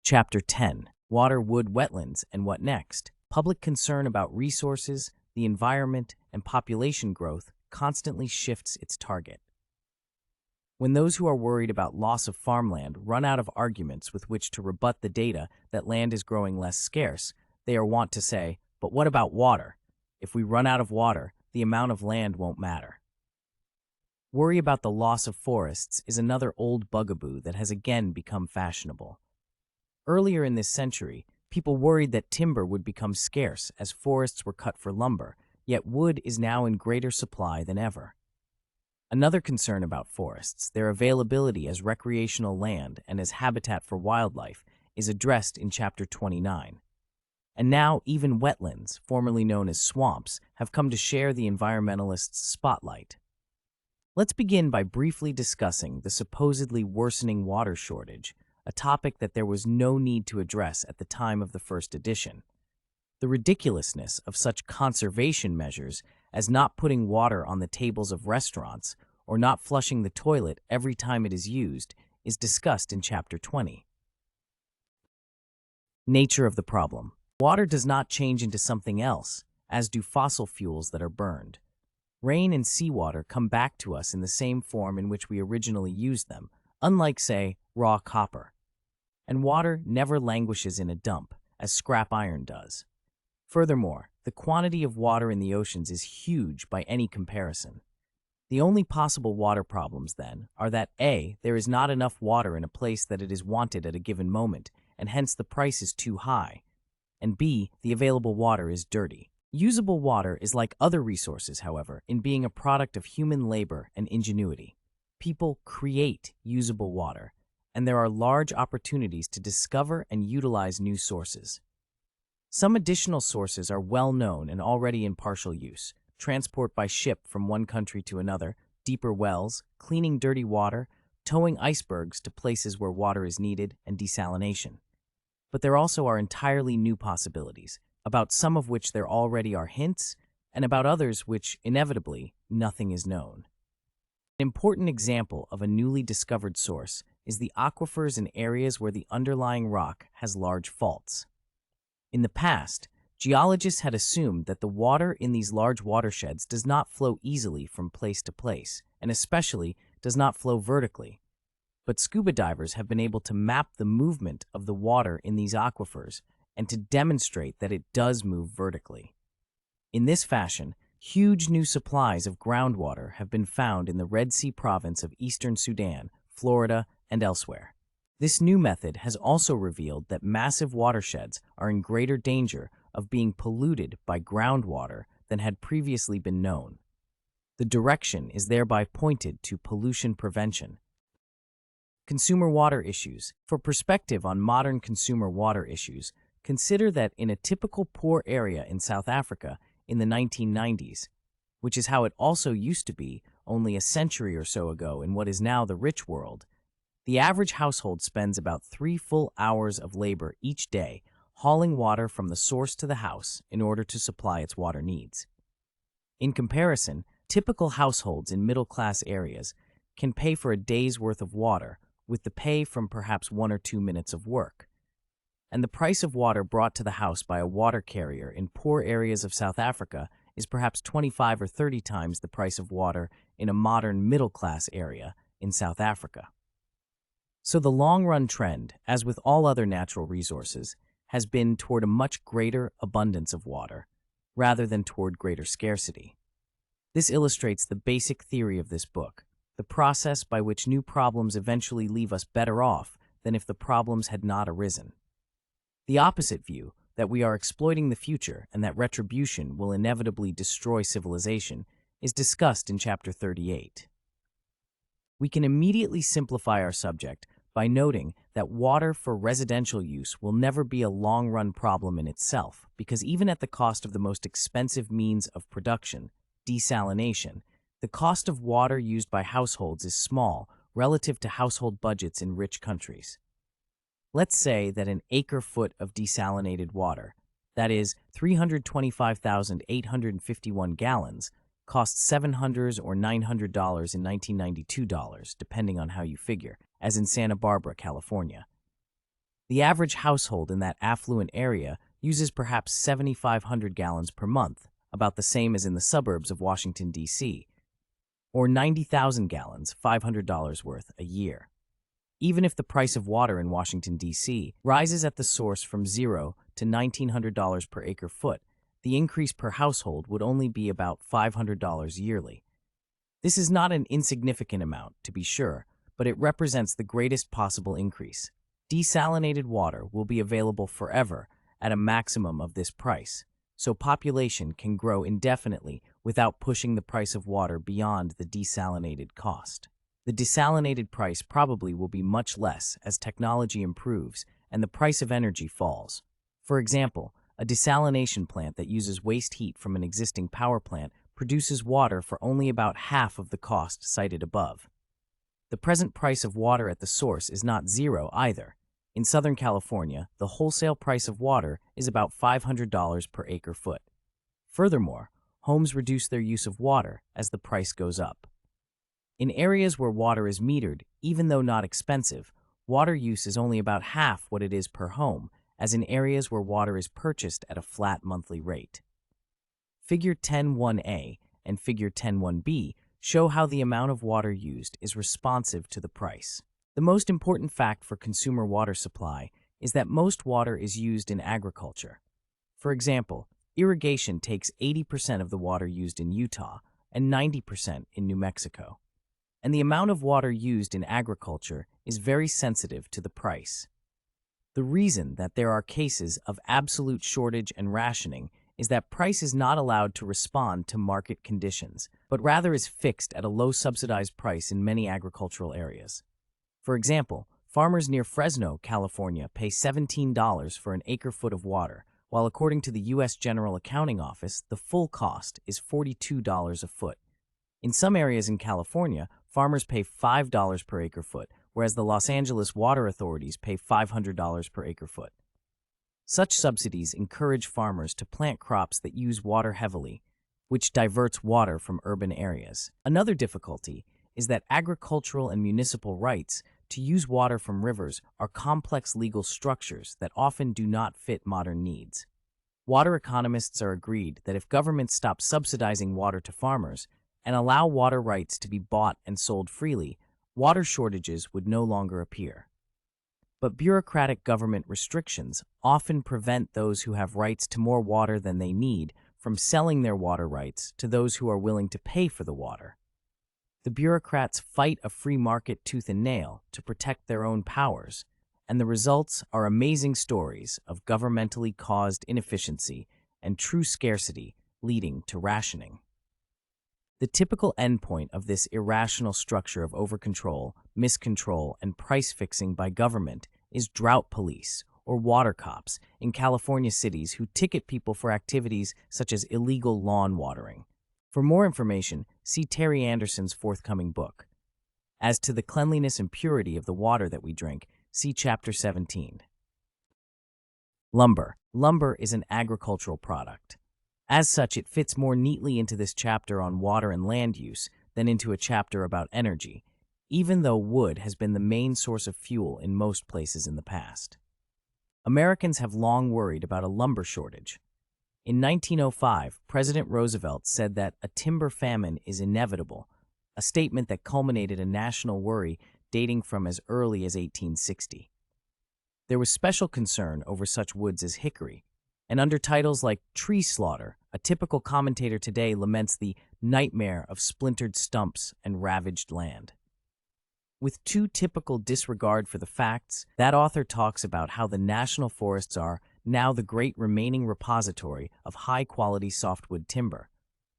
Chapter 10: Water, Wood, Wetlands, and What Next? Public concern about resources, the environment, and population growth constantly shifts its target. When those who are worried about loss of farmland run out of arguments with which to rebut the data that land is growing less scarce, they are wont to say, "But what about water? If we run out of water, the amount of land won't matter." Worry about the loss of forests is another old bugaboo that has again become fashionable. Earlier in this century, people worried that timber would become scarce as forests were cut for lumber, yet wood is now in greater supply than ever. Another concern about forests, their availability as recreational land and as habitat for wildlife, is addressed in Chapter 29. And now even wetlands, formerly known as swamps, have come to share the environmentalists' spotlight. Let's begin by briefly discussing the supposedly worsening water shortage, a topic that there was no need to address at the time of the first edition. The ridiculousness of such conservation measures as not putting water on the tables of restaurants or not flushing the toilet every time it is used is discussed in Chapter 20. Nature of the problem. Water does not change into something else, as do fossil fuels that are burned. Rain and seawater come back to us in the same form in which we originally used them, unlike, say, raw copper. And water never languishes in a dump, as scrap iron does. Furthermore, the quantity of water in the oceans is huge by any comparison. The only possible water problems, then, are that A, there is not enough water in a place that it is wanted at a given moment, and hence the price is too high, and B, the available water is dirty. Usable water is like other resources, however, in being a product of human labor and ingenuity. People create usable water, and there are large opportunities to discover and utilize new sources. Some additional sources are well known and already in partial use: transport by ship from one country to another, deeper wells, cleaning dirty water, towing icebergs to places where water is needed, and desalination. But there also are entirely new possibilities, about some of which there already are hints, and about others which, inevitably, nothing is known. An important example of a newly discovered source is the aquifers in areas where the underlying rock has large faults. In the past, geologists had assumed that the water in these large watersheds does not flow easily from place to place, and especially does not flow vertically. But scuba divers have been able to map the movement of the water in these aquifers and to demonstrate that it does move vertically. In this fashion, huge new supplies of groundwater have been found in the Red Sea province of eastern Sudan, Florida, and elsewhere. This new method has also revealed that massive watersheds are in greater danger of being polluted by groundwater than had previously been known. The direction is thereby pointed to pollution prevention. Consumer water issues. For perspective on modern consumer water issues, consider that in a typical poor area in South Africa in the 1990s, which is how it also used to be only a century or so ago in what is now the rich world, the average household spends about 3 full hours of labor each day hauling water from the source to the house in order to supply its water needs. In comparison, typical households in middle-class areas can pay for a day's worth of water with the pay from perhaps 1 or 2 minutes of work. And the price of water brought to the house by a water carrier in poor areas of South Africa is perhaps 25 or 30 times the price of water in a modern middle-class area in South Africa. So the long-run trend, as with all other natural resources, has been toward a much greater abundance of water, rather than toward greater scarcity. This illustrates the basic theory of this book, the process by which new problems eventually leave us better off than if the problems had not arisen. The opposite view, that we are exploiting the future and that retribution will inevitably destroy civilization, is discussed in Chapter 38. We can immediately simplify our subject by noting that water for residential use will never be a long-run problem in itself, because even at the cost of the most expensive means of production, desalination, the cost of water used by households is small relative to household budgets in rich countries. Let's say that an acre-foot of desalinated water, that is 325,851 gallons, costs $700 or $900 in 1992 dollars, depending on how you figure, as in Santa Barbara, California. The average household in that affluent area uses perhaps 7,500 gallons per month, about the same as in the suburbs of Washington, D.C., or 90,000 gallons, $500 worth, a year. Even if the price of water in Washington, D.C. rises at the source from $0 to $1,900 per acre foot, the increase per household would only be about $500 yearly. This is not an insignificant amount, to be sure, but it represents the greatest possible increase. Desalinated water will be available forever at a maximum of this price, so population can grow indefinitely without pushing the price of water beyond the desalinated cost. The desalinated price probably will be much less as technology improves and the price of energy falls. For example, a desalination plant that uses waste heat from an existing power plant produces water for only about half of the cost cited above. The present price of water at the source is not zero either. In Southern California, the wholesale price of water is about $500 per acre foot. Furthermore, homes reduce their use of water as the price goes up. In areas where water is metered, even though not expensive, water use is only about half what it is per home, as in areas where water is purchased at a flat monthly rate. Figure 10.1a and Figure 10.1b show how the amount of water used is responsive to the price. The most important fact for consumer water supply is that most water is used in agriculture. For example, irrigation takes 80% of the water used in Utah and 90% in New Mexico. And the amount of water used in agriculture is very sensitive to the price. The reason that there are cases of absolute shortage and rationing is that price is not allowed to respond to market conditions, but rather is fixed at a low subsidized price in many agricultural areas. For example, farmers near Fresno, California pay $17 for an acre-foot of water, while according to the U.S. General Accounting Office, the full cost is $42 a foot. In some areas in California, farmers pay $5 per acre-foot, whereas the Los Angeles water authorities pay $500 per acre-foot. Such subsidies encourage farmers to plant crops that use water heavily, which diverts water from urban areas. Another difficulty is that agricultural and municipal rights to use water from rivers are complex legal structures that often do not fit modern needs. Water economists are agreed that if governments stop subsidizing water to farmers and allow water rights to be bought and sold freely, water shortages would no longer appear. But bureaucratic government restrictions often prevent those who have rights to more water than they need from selling their water rights to those who are willing to pay for the water. The bureaucrats fight a free market tooth and nail to protect their own powers, and the results are amazing stories of governmentally caused inefficiency and true scarcity leading to rationing. The typical endpoint of this irrational structure of overcontrol, miscontrol, and price fixing by government is drought police, or water cops, in California cities who ticket people for activities such as illegal lawn watering. For more information, see Terry Anderson's forthcoming book. As to the cleanliness and purity of the water that we drink, see Chapter 17. Lumber. Lumber is an agricultural product. As such, it fits more neatly into this chapter on water and land use than into a chapter about energy, even though wood has been the main source of fuel in most places in the past. Americans have long worried about a lumber shortage. In 1905, President Roosevelt said that a timber famine is inevitable, a statement that culminated a national worry dating from as early as 1860. There was special concern over such woods as hickory, and under titles like Tree Slaughter, a typical commentator today laments the nightmare of splintered stumps and ravaged land. With too typical disregard for the facts, that author talks about how the national forests are now the great remaining repository of high-quality softwood timber,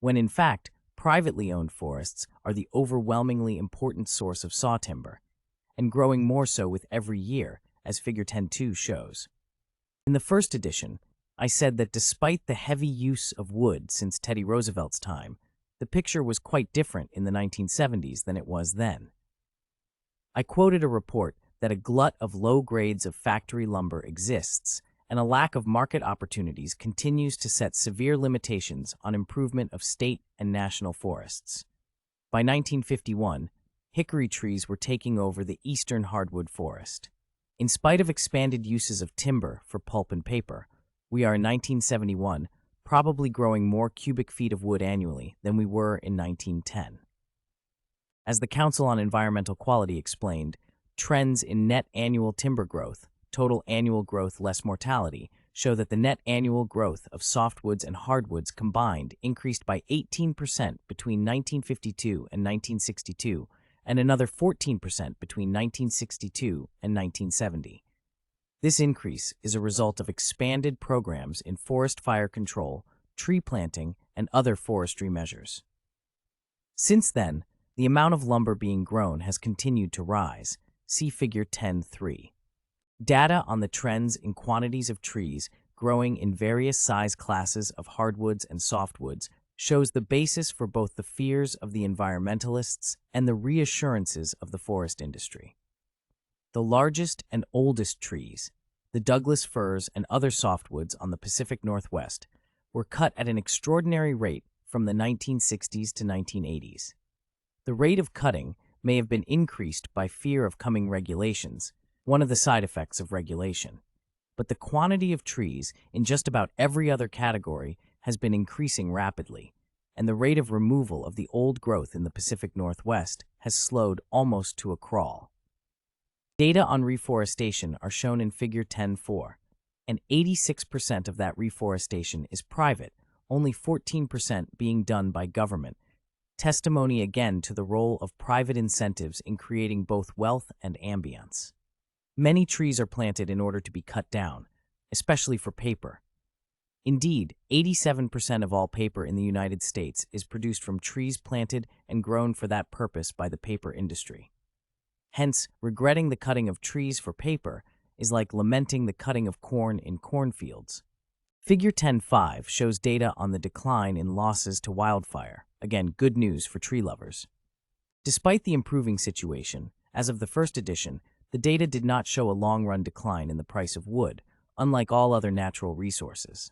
when in fact, privately owned forests are the overwhelmingly important source of saw timber, and growing more so with every year, as Figure 10.2 shows. In the first edition, I said that despite the heavy use of wood since Teddy Roosevelt's time, the picture was quite different in the 1970s than it was then. I quoted a report that a glut of low grades of factory lumber exists, and a lack of market opportunities continues to set severe limitations on improvement of state and national forests. By 1951, hickory trees were taking over the eastern hardwood forest. In spite of expanded uses of timber for pulp and paper, we are in 1971 probably growing more cubic feet of wood annually than we were in 1910. As the Council on Environmental Quality explained, trends in net annual timber growth, total annual growth less mortality, show that the net annual growth of softwoods and hardwoods combined increased by 18% between 1952 and 1962, and another 14% between 1962 and 1970. This increase is a result of expanded programs in forest fire control, tree planting, and other forestry measures. Since then, the amount of lumber being grown has continued to rise. See Figure 10.3. Data on the trends in quantities of trees growing in various size classes of hardwoods and softwoods shows the basis for both the fears of the environmentalists and the reassurances of the forest industry. The largest and oldest trees, the Douglas firs and other softwoods on the Pacific Northwest, were cut at an extraordinary rate from the 1960s to 1980s. The rate of cutting may have been increased by fear of coming regulations, one of the side effects of regulation. But the quantity of trees in just about every other category has been increasing rapidly, and the rate of removal of the old growth in the Pacific Northwest has slowed almost to a crawl. Data on reforestation are shown in Figure 10.4, and 86% of that reforestation is private, only 14% being done by government, testimony again to the role of private incentives in creating both wealth and ambience. Many trees are planted in order to be cut down, especially for paper. Indeed, 87% of all paper in the United States is produced from trees planted and grown for that purpose by the paper industry. Hence, regretting the cutting of trees for paper is like lamenting the cutting of corn in cornfields. Figure 10.5 shows data on the decline in losses to wildfire. Again, good news for tree lovers. Despite the improving situation, as of the first edition, the data did not show a long-run decline in the price of wood, unlike all other natural resources.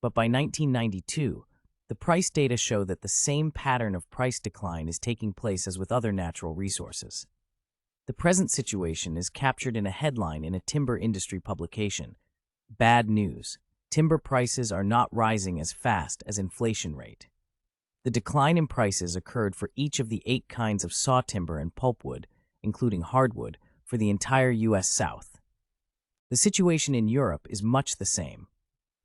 But by 1992, the price data show that the same pattern of price decline is taking place as with other natural resources. The present situation is captured in a headline in a timber industry publication. Bad news. Timber prices are not rising as fast as inflation rate. The decline in prices occurred for each of the 8 kinds of sawtimber and pulpwood, including hardwood, for the entire U.S. South. The situation in Europe is much the same.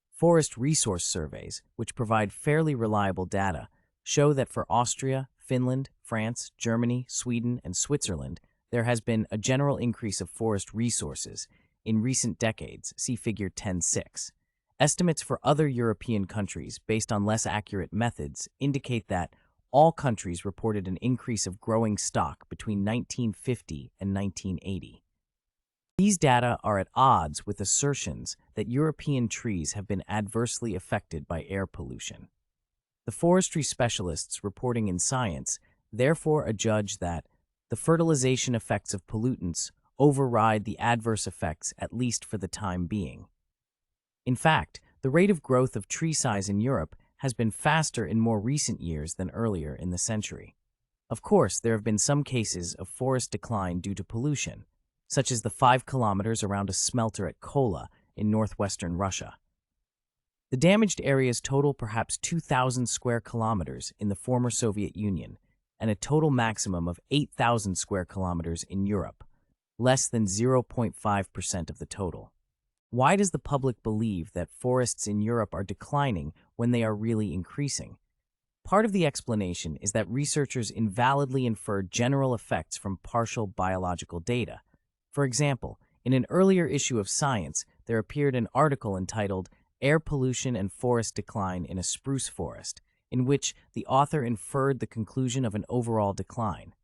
Forest resource surveys, which provide fairly reliable data, show that for Austria, Finland, France, Germany, Sweden, and Switzerland, there has been a general increase of forest resources in recent decades. See Figure 10.6. Estimates for other European countries, based on less accurate methods, indicate that all countries reported an increase of growing stock between 1950 and 1980. These data are at odds with assertions that European trees have been adversely affected by air pollution. The forestry specialists reporting in Science therefore adjudge that the fertilization effects of pollutants override the adverse effects, at least for the time being. In fact, the rate of growth of tree size in Europe has been faster in more recent years than earlier in the century. Of course, there have been some cases of forest decline due to pollution, such as the 5 kilometers around a smelter at Kola in northwestern Russia. The damaged areas total perhaps 2,000 square kilometers in the former Soviet Union, and a total maximum of 8,000 square kilometers in Europe, less than 0.5% of the total. Why does the public believe that forests in Europe are declining when they are really increasing? Part of the explanation is that researchers invalidly infer general effects from partial biological data. For example, in an earlier issue of Science, there appeared an article entitled "Air Pollution and Forest Decline in a Spruce Forest," in which the author inferred the conclusion of an overall decline.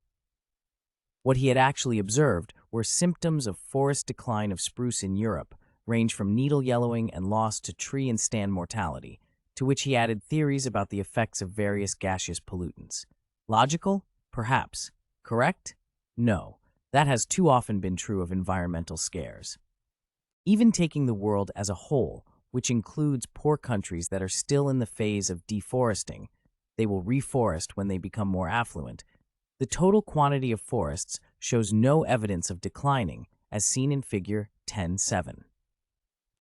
What he had actually observed were symptoms of forest decline of spruce in Europe, range from needle yellowing and loss to tree and stand mortality, to which he added theories about the effects of various gaseous pollutants. Logical? Perhaps. Correct? No. That has too often been true of environmental scares. Even taking the world as a whole, which includes poor countries that are still in the phase of deforesting, they will reforest when they become more affluent, the total quantity of forests shows no evidence of declining, as seen in Figure 10.7.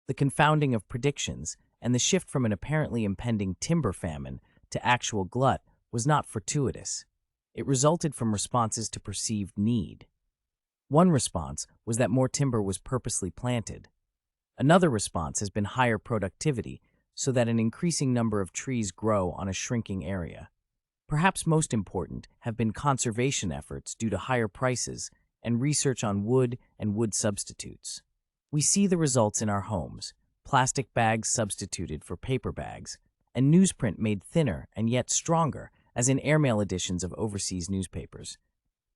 The confounding of predictions and the shift from an apparently impending timber famine to actual glut was not fortuitous. It resulted from responses to perceived need. One response was that more timber was purposely planted. Another response has been higher productivity, so that an increasing number of trees grow on a shrinking area. Perhaps most important have been conservation efforts due to higher prices and research on wood and wood substitutes. We see the results in our homes: plastic bags substituted for paper bags, and newsprint made thinner and yet stronger, as in airmail editions of overseas newspapers.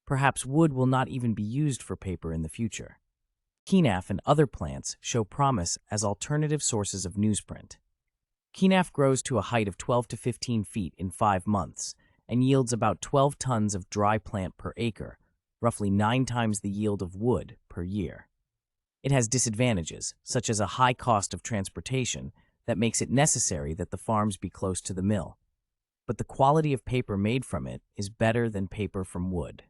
Perhaps wood will not even be used for paper in the future. Kenaf and other plants show promise as alternative sources of newsprint. Kenaf grows to a height of 12 to 15 feet in 5 months and yields about 12 tons of dry plant per acre, roughly 9 times the yield of wood per year. It has disadvantages, such as a high cost of transportation that makes it necessary that the farms be close to the mill. But the quality of paper made from it is better than paper from wood.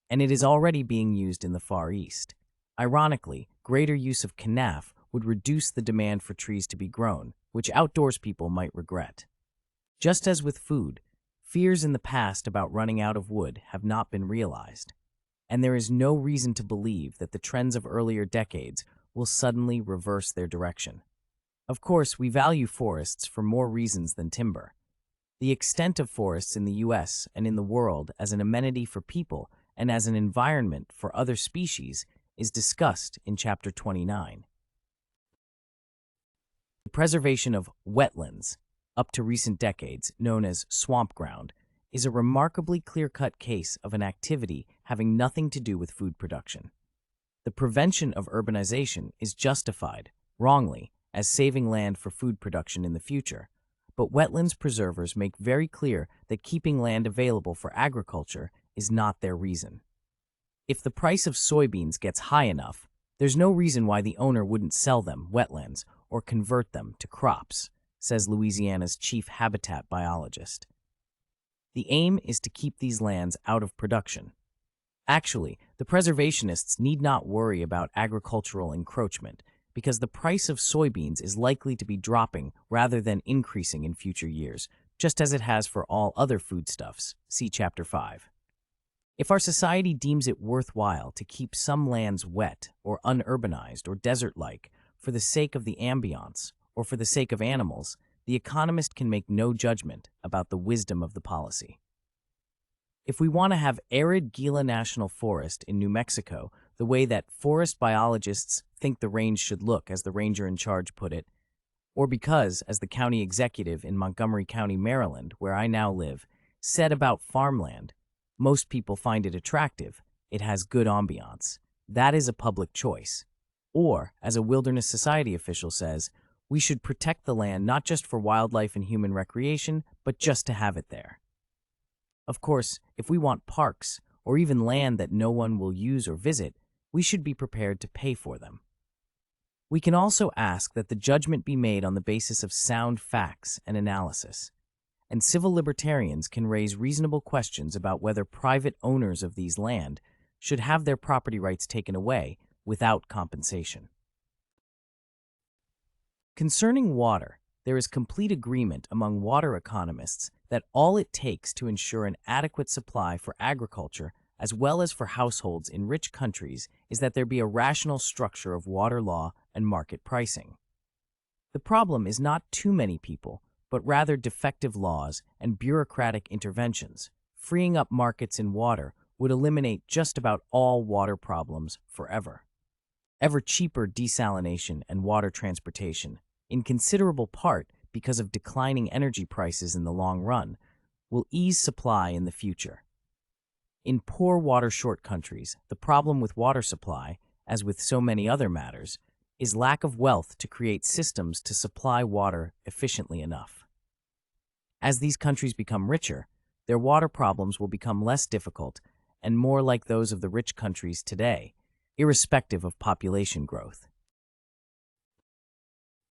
And it is already being used in the Far East. Ironically, greater use of kenaf would reduce the demand for trees to be grown, which outdoors people might regret. Just as with food, fears in the past about running out of wood have not been realized, and there is no reason to believe that the trends of earlier decades will suddenly reverse their direction. Of course, we value forests for more reasons than timber. The extent of forests in the U.S. and in the world as an amenity for people and as an environment for other species is discussed in Chapter 29. The preservation of wetlands, up to recent decades known as swamp ground, is a remarkably clear-cut case of an activity having nothing to do with food production. The prevention of urbanization is justified, wrongly, as saving land for food production in the future, but wetlands preservers make very clear that keeping land available for agriculture is not their reason. If the price of soybeans gets high enough, there's no reason why the owner wouldn't sell them wetlands or convert them to crops, says Louisiana's chief habitat biologist. The aim is to keep these lands out of production. Actually, the preservationists need not worry about agricultural encroachment because the price of soybeans is likely to be dropping rather than increasing in future years, just as it has for all other foodstuffs. See Chapter 5. If our society deems it worthwhile to keep some lands wet or unurbanized or desert-like for the sake of the ambiance or for the sake of animals, the economist can make no judgment about the wisdom of the policy. If we want to have arid Gila National Forest in New Mexico the way that forest biologists think the range should look, as the ranger in charge put it, or because, as the county executive in Montgomery County, Maryland, where I now live, said about farmland, most people find it attractive, it has good ambiance. That is a public choice. Or, as a Wilderness Society official says, we should protect the land not just for wildlife and human recreation, but just to have it there. Of course, if we want parks, or even land that no one will use or visit, we should be prepared to pay for them. We can also ask that the judgment be made on the basis of sound facts and analysis, and civil libertarians can raise reasonable questions about whether private owners of these land should have their property rights taken away without compensation. Concerning water, there is complete agreement among water economists that all it takes to ensure an adequate supply for agriculture as well as for households in rich countries is that there be a rational structure of water law and market pricing. The problem is not too many people, but rather defective laws and bureaucratic interventions. Freeing up markets in water would eliminate just about all water problems forever. Ever cheaper desalination and water transportation, in considerable part because of declining energy prices in the long run, will ease supply in the future. In poor water-short countries, the problem with water supply, as with so many other matters, is lack of wealth to create systems to supply water efficiently enough. As these countries become richer, their water problems will become less difficult and more like those of the rich countries today, irrespective of population growth.